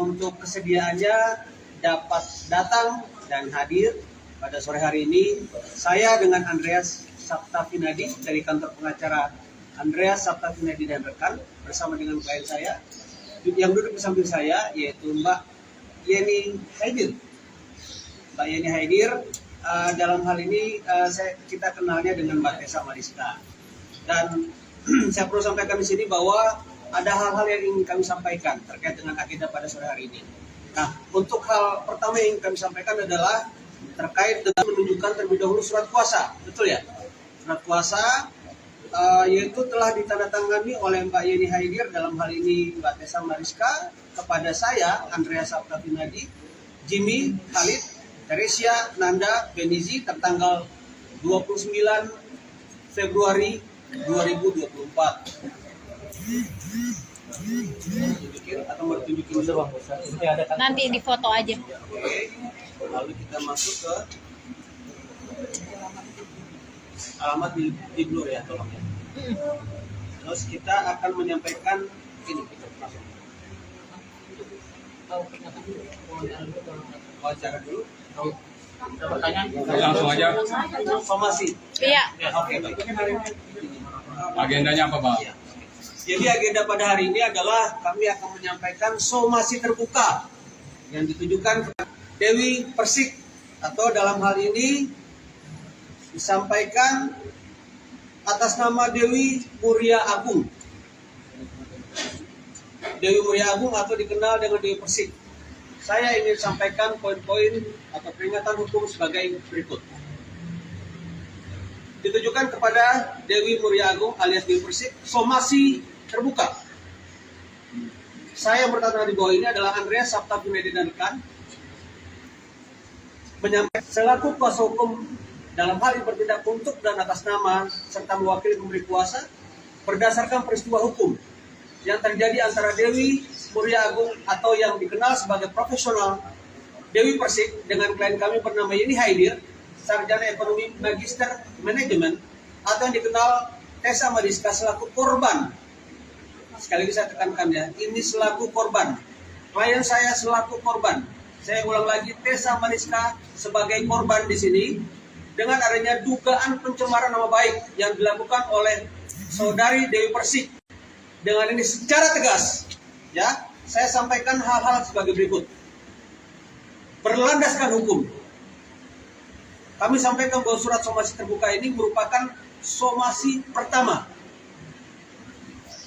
untuk kesediaannya dapat datang dan hadir pada sore hari ini. Saya dengan Andreas Saptavinadi dari kantor pengacara Andreas Saptavinadi dan rekan bersama dengan klien saya yang duduk di samping saya, yaitu Mbak Yeni Haidir. Mbak Yeni Haidir, dalam hal ini kita kenalnya dengan Mbak Tessa Mariska. Dan saya perlu sampaikan di sini bahwa ada hal-hal yang ingin kami sampaikan terkait dengan agenda pada sore hari ini. Nah, untuk hal pertama yang kami sampaikan adalah terkait dengan menunjukkan terlebih dahulu surat kuasa, betul ya? Surat kuasa yaitu telah ditandatangani oleh Mbak Yeni Haidir, dalam hal ini Mbak Tessa Mariska, kepada saya, Andreas Saptavinadi, Jimmy, Khalid, Teresia, Nanda, Benizi, tertanggal 29 Februari 2024. Atau mau ditunjukin nanti di foto aja. Oke. Lalu kita masuk ke alamat di blur ya, tolong ya. Terus kita akan menyampaikan ini, kita masuk. Wawancara dulu. Pertanyaan langsung aja. Somasi. Iya. Oke, baik. Agendanya apa, Bang? Ya. Jadi agenda pada hari ini adalah kami akan menyampaikan somasi terbuka yang ditujukan kepada Dewi Persik, atau dalam hal ini disampaikan atas nama Dewi Muria Agung. Dewi Muria Agung atau dikenal dengan Dewi Persik. Saya ingin sampaikan poin-poin atau peringatan hukum sebagai berikut. Ditujukan kepada Dewi Muria Agung alias Dewi Persik, somasi terbuka. Saya yang bertanda di bawah ini adalah Andreas Saptavinadi dan rekan, menyampaikan selaku kuasa hukum dalam hal yang bertindak untuk dan atas nama serta mewakili pemberi kuasa berdasarkan peristiwa hukum yang terjadi antara Dewi Muria Agung atau yang dikenal sebagai profesional Dewi Persik dengan klien kami bernama Yeni Haidir, sarjana ekonomi magister manajemen, atau yang dikenal Tessa Mariska selaku korban. Sekali lagi saya tekankan ya, ini selaku korban. Klien saya selaku korban. Saya ulang lagi, Tessa Mariska sebagai korban di sini dengan adanya dugaan pencemaran nama baik yang dilakukan oleh saudari Dewi Persik. Dengan ini secara tegas, ya, saya sampaikan hal-hal sebagai berikut. Berlandaskan hukum. Kami sampaikan bahwa surat somasi terbuka ini merupakan somasi pertama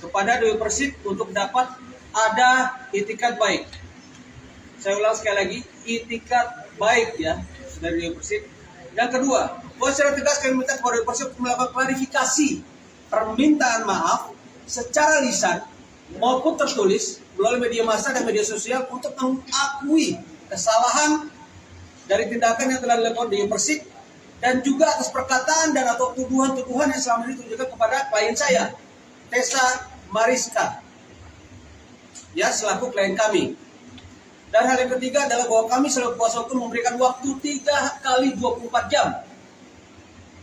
kepada Dewi Persik untuk dapat ada itikat baik. Saya ulang sekali lagi, itikat baik ya dari Dewi Persik. Yang kedua, bahwa secara tegas kami minta kepada Dewi Persik melakukan klarifikasi permintaan maaf secara lisan maupun tertulis melalui media massa dan media sosial untuk mengakui kesalahan dari tindakan yang telah dilakukan Dewi Persik dan juga atas perkataan dan atau tuduhan-tuduhan yang selama ini ditujukan kepada klien saya, Tessa Mariska, ya, selaku klien kami. Dan hal yang ketiga adalah bahwa kami selaku kuasa hukum memberikan waktu 3 kali 24 jam.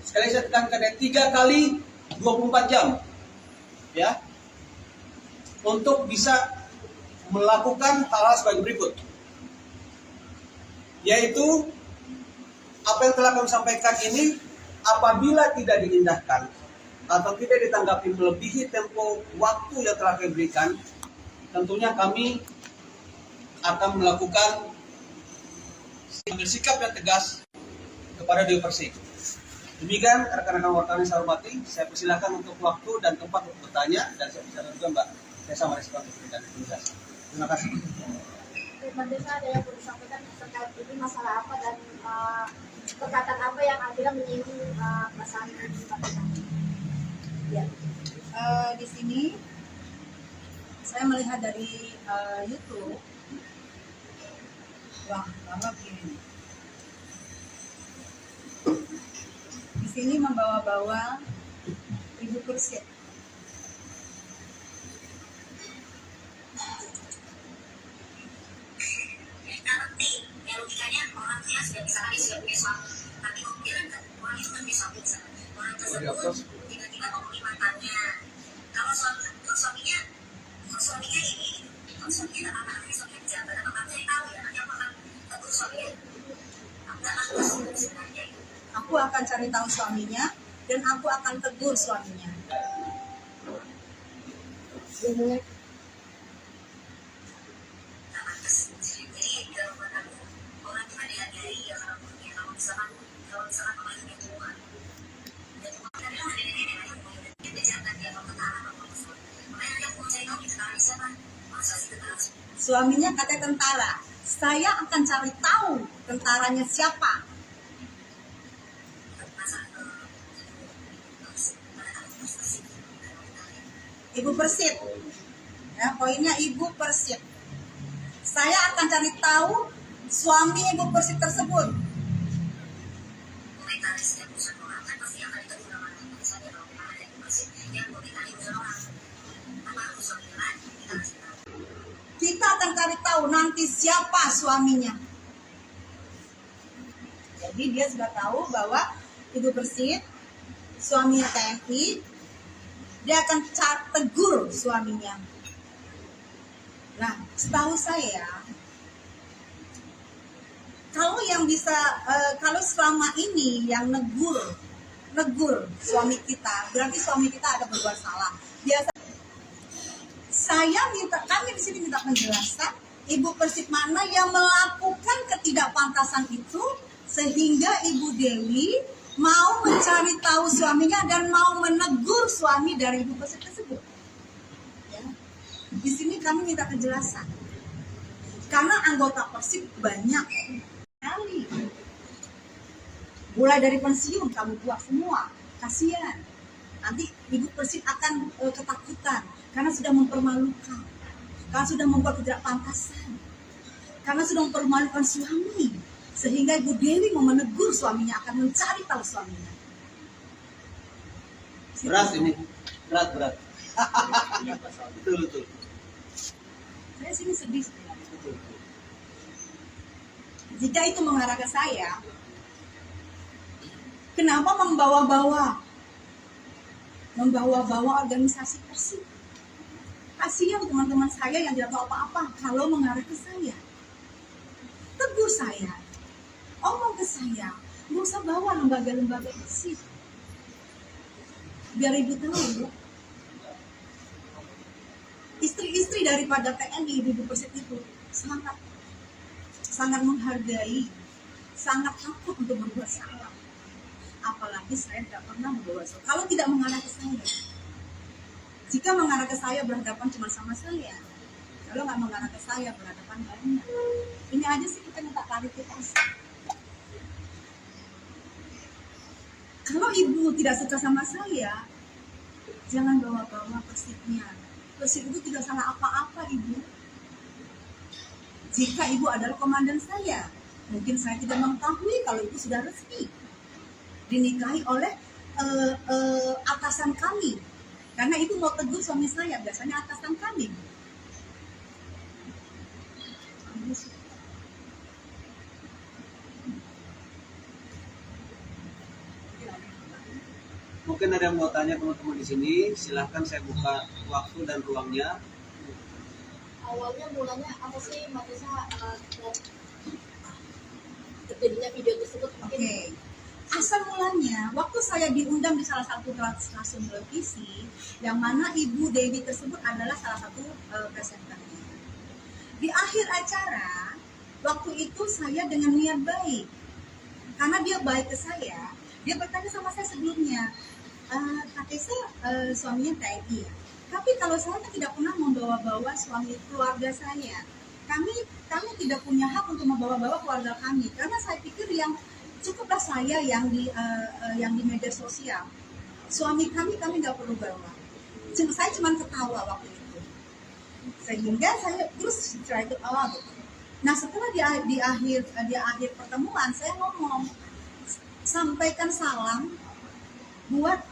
Sekali saya tekankan ya, 3 kali 24 jam, ya, untuk bisa melakukan hal-hal sebagai berikut, yaitu apa yang telah kami sampaikan ini apabila tidak diindahkan atau tidak ditanggapi melebihi tempo waktu yang telah kami berikan, tentunya kami akan melakukan sikap yang tegas kepada Dewi Persik. Demikian rekan-rekan wartawan yang saya hormati, saya persilakan untuk waktu dan tempat untuk bertanya, dan saya bisa juga Mbak Tessa Mariska untuk memberikan penjelasan. Terima kasih. Mbak Tessa, ada yang perlu disampaikan terkait ini masalah apa dan perkataan apa yang akhirnya menyinggung perasaan Mbak Tessa? Ya, di sini saya melihat dari YouTube, wah, lama begini. Di sini membawa-bawa Ibu Persik. Logikanya orang dia sudah bisa lagi sudah punya suami, tapi kemudian orang itu kan bisa orang tersebut tiba-tiba ngomongin mantannya. Kalau suaminya ini, kalau suaminya tak apa-apa, suaminya pejabat akan cari tahu suaminya dan aku akan tegur suaminya. Nah, pantas. Jadi dalam buat aku, orang tuh kan dihargai ya kalau punya. Kalau misalkan kemarin tua, dan tua kan ada nenek-nenek yang punya dia jangan dia mau ketara mau musuh. Makanya dia mau cari tahu kita tahu siapa. Masa sih ketara. Suaminya katanya tentara. Saya akan cari tahu tentaranya siapa. Masa Ibu Persit. Ya, poinnya Ibu Persit. Saya akan cari tahu suami Ibu Persit tersebut. komentaris dan urusan orang kan pasti akan ditegur sama misalnya kalau memang ada yang bersih yang komentari urusan orang apa harus suaminya kan kita kasih tahu. Kita akan cari tahu nanti siapa suaminya. Jadi dia sudah tahu bahwa Ibu Persit suaminya TNI, dia akan tegur suaminya. Nah, setahu saya, kalau yang bisa, kalau selama ini yang negur suami kita, berarti suami kita ada berbuat salah. Biasa, kami di sini minta penjelasan, Ibu Persit mana yang melakukan ketidakpantasan itu, sehingga Ibu Dewi mau mencari tahu suaminya dan mau menegur suami dari Ibu Persit tersebut. Ya. Di sini kami minta kejelasan. Karena anggota Persib banyak kali. Mulai dari pensiun kamu buat semua. Kasihan. Nanti Ibu Persib akan ketakutan karena sudah mempermalukan. Karena sudah membuat ketidakpantasan. Karena sudah mempermalukan suami. Sehingga Ibu Dewi mau menegur suaminya, akan mencari tahu suaminya. Berat ini, berat. Betul. Saya sini sedih sebenarnya. Jika itu mengarah ke saya, kenapa membawa organisasi Persib? Kasihan teman-teman saya yang tidak tahu apa-apa kalau mengarah ke saya. Tegur saya, omong ke saya, nggak usah bawa lembaga-lembaga Persib. Biar Ibu tahu, istri-istri daripada TNI Ibu Persib itu sangat menghargai, sangat takut untuk berbuat salah. Apalagi saya tidak pernah membawa salah. Kalau tidak mengarah ke saya, jika mengarah ke saya berhadapan cuma sama saya. Kalau nggak mengarah ke saya berhadapan banyak. Ini aja sih kita minta klarifikasi. Kalau Ibu tidak suka sama saya, jangan bawa-bawa Persibnya. Persib itu tidak salah apa-apa, Ibu. Jika Ibu adalah komandan saya, mungkin saya tidak mengetahui kalau Ibu sudah resmi dinikahi oleh atasan kami. Karena Ibu mau tegur suami saya, biasanya atasan kami. Mungkin ada yang mau tanya teman-teman di sini, silahkan saya buka waktu dan ruangnya. Awalnya mulanya apa sih Mbak Tessa terjadinya video tersebut mungkin? Oke. Asal mulanya, waktu saya diundang di salah satu stasiun televisi, yang mana Ibu Dewi tersebut adalah salah satu presenternya. Di akhir acara, waktu itu saya dengan niat baik, karena dia baik ke saya, dia bertanya sama saya sebelumnya, Kak Tessa suaminya TNI ya? Tapi kalau saya tidak pernah membawa-bawa suami keluarga saya. Kami tidak punya hak untuk membawa-bawa keluarga kami, karena saya pikir yang cukuplah saya yang di media sosial. Suami kami nggak perlu bawa. Saya cuma ketawa waktu itu. Sehingga saya terus try to gitu. Nah setelah di akhir pertemuan saya ngomong, sampaikan salam buat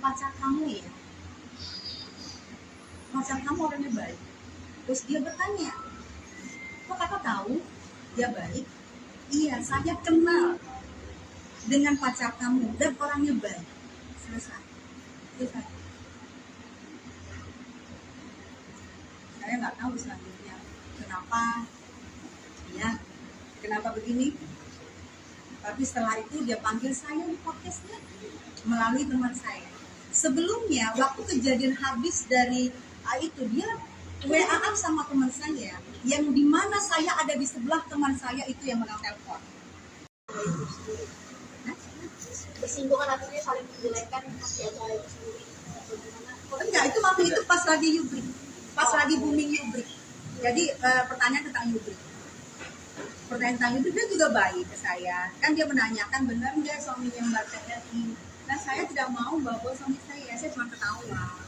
pacar kamu ya. Pacar kamu orangnya baik. Terus dia bertanya, kok kakak tahu dia baik? Iya, saya kenal dengan pacar kamu dan orangnya baik. Selesai. Saya nggak tahu selanjutnya kenapa begini. Tapi setelah itu dia panggil saya di podcastnya melalui teman saya. Sebelumnya waktu kejadian habis dari itu dia WA-an sama teman saya, yang dimana saya ada di sebelah teman saya itu yang megang telepon. Bersinggungan artinya saling menjelekkan hasil acara itu sendiri. Enggak, itu waktu itu pas lagi Yubrik, pas lagi booming Yubrik. Jadi pertanyaan tentang Yubrik. Pertanyaan tentang Yubrik dia juga baik ke saya. Kan dia menanyakan benar nggak suaminya Mbak TRI. Nah saya tidak mau bawa suami saya cuma ketawa.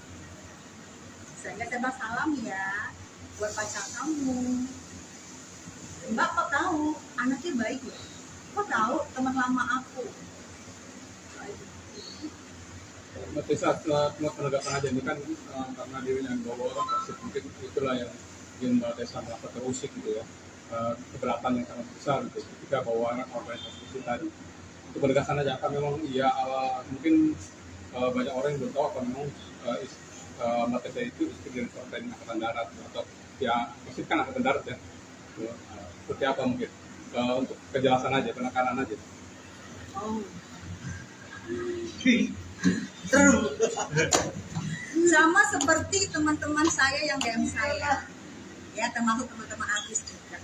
Sehingga saya bilang salam ya buat pacar kamu. Mbak kok tahu anaknya baik ya? Kok tahu teman lama aku? Berarti saat penegakan aja ini kan karena dirinya bawa orang pasti mungkin itulah yang Mbak Tessa merasa terusik gitu ya, keberatan yang sangat besar gitu ketika bawa anak organisasi tadi. Untuk penegasan aja kan memang iya mungkin banyak orang yang belum tahu apa memang Mbak Tessa itu istri dari seorang angkatan darat atau ya pasti kan angkatan darat ya. Seperti apa mungkin untuk kejelasan aja, penekanan aja. Oh. Sama seperti teman-teman saya yang DM saya, ya termasuk teman-teman artis juga.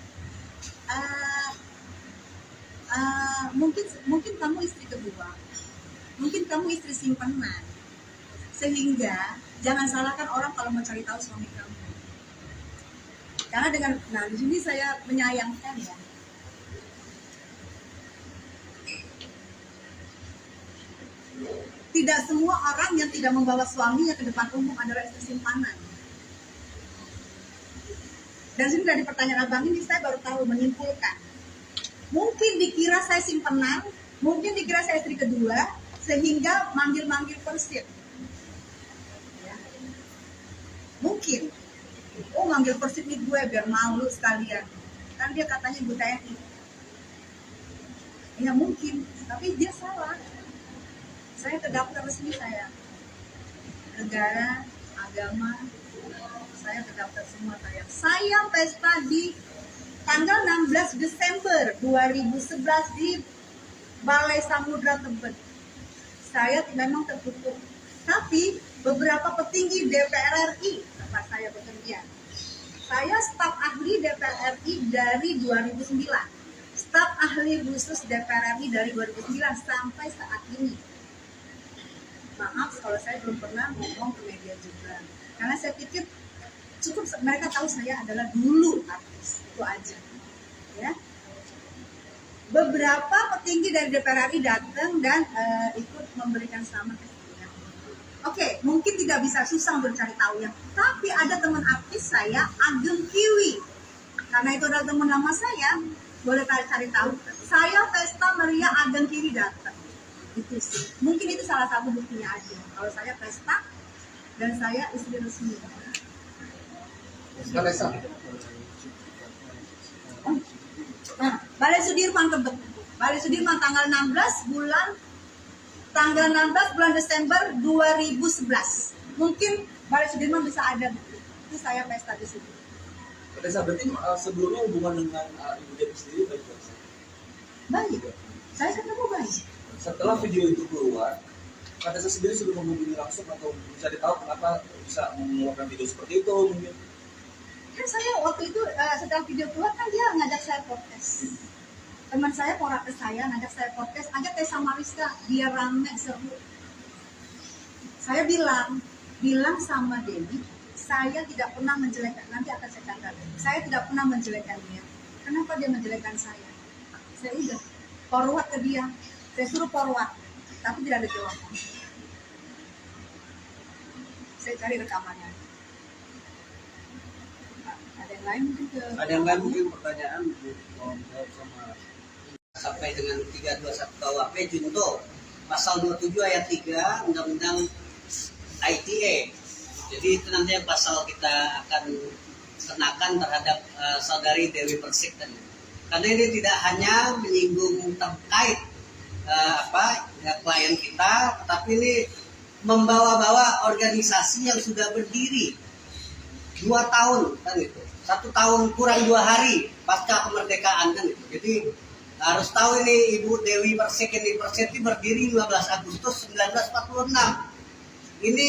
Mungkin kamu istri kedua, mungkin kamu istri simpanan, sehingga jangan salahkan orang kalau mau cari tahu suami kamu. Karena di sini saya menyayangkan ya. Tidak semua orang yang tidak membawa suaminya ke depan umum adalah istri simpanan. Dan sini dari pertanyaan abang ini saya baru tahu menyimpulkan. Mungkin dikira saya simpanan, mungkin dikira saya istri kedua, sehingga manggil-manggil Persib. Ya. Mungkin. Oh manggil Persib nih gue biar malu sekalian. Kan dia katanya ibu TNI. Ya mungkin, tapi dia salah. Saya terdaftar resmi saya, negara, agama, saya terdaftar semua saya. Saya pesta di tanggal 16 Desember 2011 di Balai Samudra Tebet. Saya memang tertutup, tapi beberapa petinggi DPR RI tempat saya bekerja. Saya staf ahli DPR RI dari 2009, staf ahli khusus DPR RI dari 2009 sampai saat ini. Maaf kalau saya belum pernah ngomong ke media juga, karena saya pikir cukup mereka tahu saya adalah dulu artis, itu aja ya. Beberapa petinggi dari DPR RI datang dan ikut memberikan selamat ke saya. Oke, mungkin tidak bisa susah untuk cari tahu ya, tapi ada teman artis saya Ageng Kiwi, karena itu adalah teman lama saya, boleh cari tahu. Saya pesta meriah Ageng Kiwi datang. Itu sih, mungkin itu salah satu buktinya aja. Kalau saya pesta dan saya istri resmi. Nah, Balai Sudirman Tebet. Balai Sudirman tanggal 16 bulan Desember 2011. Mungkin Balai Sudirman bisa ada bukti. Itu saya pesta di situ. Tessa, berarti sebelumnya hubungan dengan Ibu Dewi sendiri baik-baik saja? Baik, saya ketemu baik. Setelah video itu keluar, Kak Tessa sendiri sudah menghubungi langsung atau mencari tahu kenapa bisa mengeluarkan video seperti itu mungkin? Kan saya waktu itu setelah video keluar kan dia ngajak saya podcast. Teman saya porak ke saya ngajak saya podcast, ajak Tessa Mariska biar rame seru. Saya bilang sama Dewi, saya tidak pernah menjelekkan, nanti akan saya catat. Saya tidak pernah menjelekkan dia. Kenapa dia menjelekkan saya? Saya udah forward ke dia. Saya suruh forward, tapi tidak ada jawaban. Saya cari rekamannya. Ada yang lain mungkin Ada yang lain mungkin pertanyaan mau jawab sama sampai dengan 321 KUHP junto pasal 27 ayat 3 Undang-Undang ITE. Jadi itu nanti yang pasal kita akan kenakan terhadap saudari Dewi Persik tadi. Karena ini tidak hanya menyinggung terkait klien kita, tetapi ini membawa-bawa organisasi yang sudah berdiri 2 tahun kan itu, 1 tahun kurang 2 hari pasca kemerdekaan kan itu. Jadi Harus tahu ini Ibu Dewi Persik ini berdiri 15 Agustus 1946. Ini